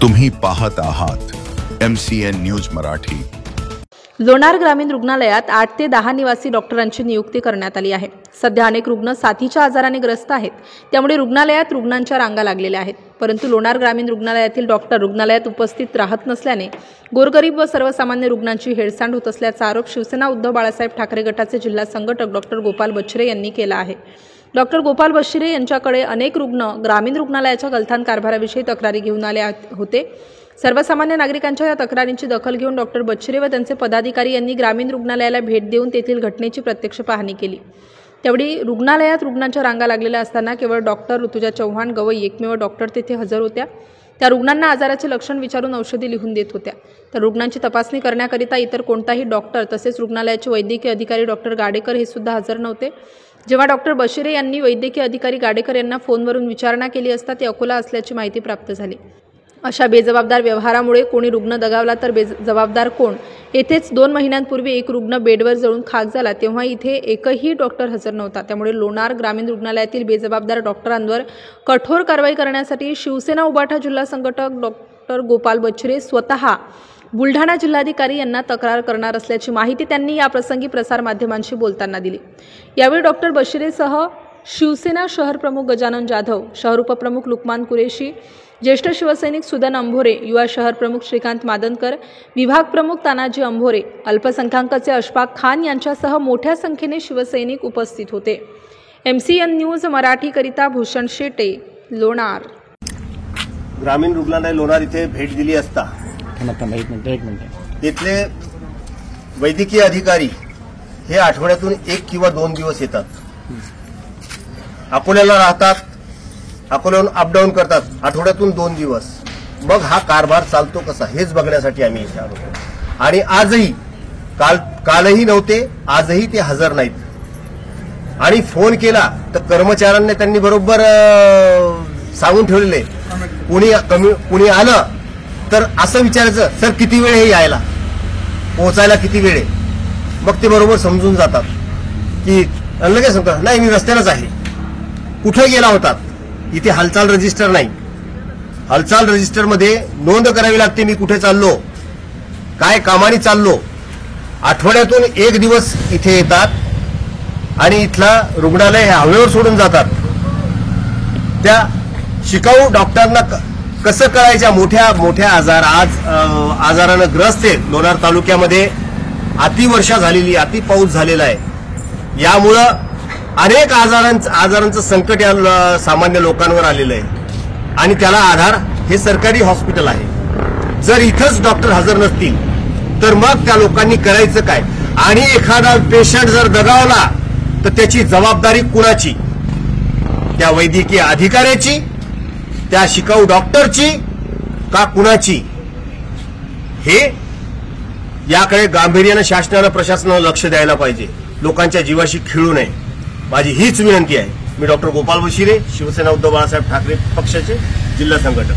तुम्ही पाहत आहात MCN न्यूज मराठी। लोणार ग्रामीण रुग्णालयात 8 ते 10 निवासी डॉक्टरांची नियुक्ती करण्यात आली आहे। सध्या अनेक रुग्ण साथीच्या आजाराने ग्रस्त आहेत, त्यामुळे रुग्णालयात रुग्णांच्या रांगा लागलेल्या आहेत। परंतु लोणार ग्रामीण रुग्णालयातील डॉक्टर रुग्णालयात उपस्थित राहत नसल्याने गोरगरीब व सर्वसामान्य रुग्णांची हेळसांड होत असल्याचा आरोप शिवसेना उद्धव बाळासाहेब ठाकरे गटाचे जिल्हा संघटक डॉक्टर गोपाल बच्छिरे यांनी केला आहे। डॉक्टर गोपाल बच्छिरे यांच्याकडे अनेक रुग्ण ग्रामीण रुग्णालयाच्या गलथान कारभाराविषयी तक्रारी घेऊन आले होते। सर्वसामान्य नागरिकांच्या या तक्रारींची दखल घेऊन डॉक्टर बच्छिरे व त्यांचे पदाधिकारी यांनी ग्रामीण रुग्णालयाला भेट देऊन तेथील घटनेची प्रत्यक्ष पाहणी केली। त्यावेळी रुग्णालयात रुग्णांच्या रांगा लागलेल्या असताना केवळ डॉक्टर ऋतुजा चव्हाण गवई एकमेव डॉक्टर तेथे हजर होत्या। त्या रुग्णांना आजाराचे लक्षण विचारून औषधी लिहून देत होत्या। तर रुग्णांची तपासणी करण्याकरिता इतर कोणताही डॉक्टर तसेच रुग्णालयाचे वैद्यकीय अधिकारी डॉक्टर गाडेकर हे सुद्धा हजर नव्हते। जेव्हा डॉक्टर बच्छिरे यांनी वैद्यकीय अधिकारी गाडेकर यांना फोनवरून विचारणा केली असता ते अकोला असल्याची माहिती प्राप्त झाली। अशा बेजबाबदार व्यवहारामुळे कोणी रुग्ण दगावला तर जबाबदार कोण? येथेच 2 महिन्यांपूर्वी एक रुग्ण बेडवर जळून खाक झाला, तेव्हा इथे एकही डॉक्टर हजर नव्हता। त्यामुळे लोणार ग्रामीण रुग्णालयातील बेजबाबदार डॉक्टरांवर कठोर कारवाई करण्यासाठी शिवसेना उबाटा जिल्हा संघटक डॉक्टर गोपाल बच्छिरे स्वतः बुलढाणा जिल्हाधिकारी यांना तक्रार करणार असल्याची माहिती त्यांनी या प्रसंगी प्रसार माध्यमांशी बोलताना दिली। यावेळी डॉक्टर बच्छिरेसह शिवसेना शहर प्रमुख गजानन जाधव, शहर उपप्रमुख लुकमान कुरेशी, ज्येष्ठ शिवसैनिक सुदन अंभोरे, युवा शहर प्रमुख श्रीकांत मादनकर, विभाग प्रमुख तानाजी अंभोरे, अल्पसंख्याकांचे अशफाक खान यांच्यासह मोठ्या संख्येने शिवसैनिक उपस्थित होते। MCN न्यूज मराठी करिता भूषण शेटे, लोणार। ग्रामीण रुग्णालय लोणार इथे भेट दिली असता एक मिनिट इथले वैद्यकीय अधिकारी हे आठवड्यातून 1 किंवा 2 दिवस येतात, अकोल्याला राहतात, अकोल्याहून अपडाऊन करतात, आठवड्यातून 2 दिवस। मग हा कारभार चालतो कसा हेच बघण्यासाठी आम्ही इथे आलो। आणि आजही कालही नव्हते, आजही ते हजर नाहीत। आणि फोन केला तर कर्मचाऱ्यांना त्यांनी बरोबर सांगून ठेवलेले, कुणी आलं तर असं विचारायचं, सर किती वेळ हे यायला पोहोचायला किती वेळ आहे? मग ते बरोबर समजून जातात की लगेच सांगतात, नाही मी रस्त्यालाच आहे। कुठे गेला होतात? इथे हालचाल रजिस्टर नाही, हालचाल रजिस्टर मध्ये नोंद करावी लागते, मी कुठे चाललो, काय कामाने चाललो। आठवड्यातून 1 दिवस इथे येतात आणि इथला रुग्णालय हवेवर सोडून जातात। त्या शिकाऊ डॉक्टरांना कसं कळायच्या मोठ्या आजारानं ग्रस्त आहे। लोणार तालुक्यामध्ये अतिवर्षा झालेली, अति पाऊस झालेला आहे, यामुळं अनेक आजारांचं संकट या सामान्य लोकांवर आलेलं आहे। आणि त्याला आधार हे सरकारी हॉस्पिटल आहे। जर इथंच डॉक्टर हजर नसतील तर मग त्या लोकांनी करायचं काय? आणि एखादा पेशंट जर दगावला तर त्याची जबाबदारी कुणाची? त्या वैद्यकीय अधिकाऱ्याची, त्या शिकाऊ डॉक्टरची का कुणाची? हे याकडे गांभीर्यानं शासनानं प्रशासनानं लक्ष द्यायला पाहिजे, लोकांच्या जीवाशी खेळू नये, माझी हीच विनंती आहे। मी डॉक्टर गोपाल बच्छिरे, शिवसेना उद्धव बाळासाहेब ठाकरे पक्षाचे जिल्हा संघटक।